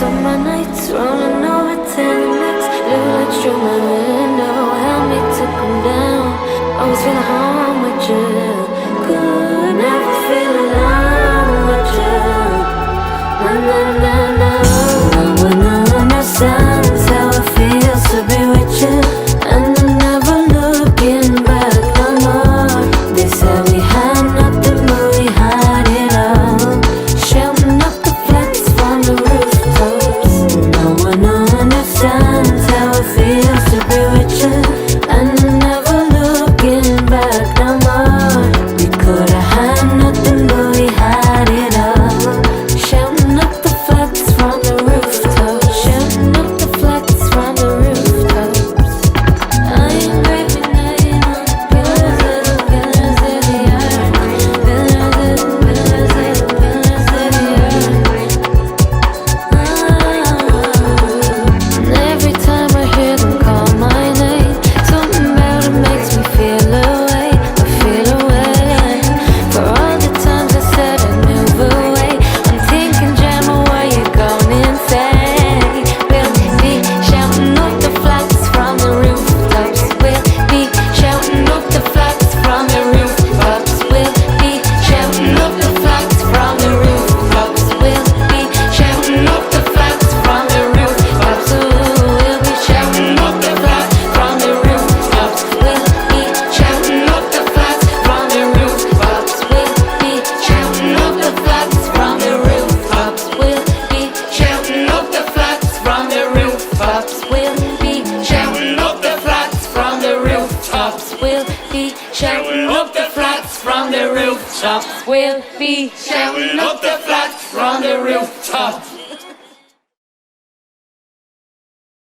Summer nights rolling over to the next. Blue lights through my window, help me to come down. Always feeling home with you. Could never feel alone with you. Na na na na. No one understands how it feels to be with you, and I'm never looking back no more. They said we had nothing, but we had it all. Shouting up the flex from the rooftops. No one understands how it feels to be with you, and I'm never looking back no more. We could have had nothing, but we had it all. Shouting up the flex from the rooftops. Shouting up the flex from the rooftops. I ain't breaking name on the pillars of the pillars of the earth. Pillars of the pillars of the pillars of the earth. And every time I hear them call my name, something about it makes me feel away. I feel away. For all the times I said I'd move away, I'm thinking, Gemma, where you going insane? We'll be shouting up the flats from the rooftops. We'll be shouting up the flats from the rooftops. We'll be shouting up the flats from the rooftops. We'll be shouting up the flats from the rooftops. We'll be shouting up the flats from the rooftops. We'll be shouting up the flats from the rooftops. We'll be shouting up the flats from the rooftops. We'll be shouting up the flats from the rooftops. We'll be shouting up the flats from the rooftops. We'll be shouting up the flats from the rooftops. We'll be shouting up the flats from the rooftops.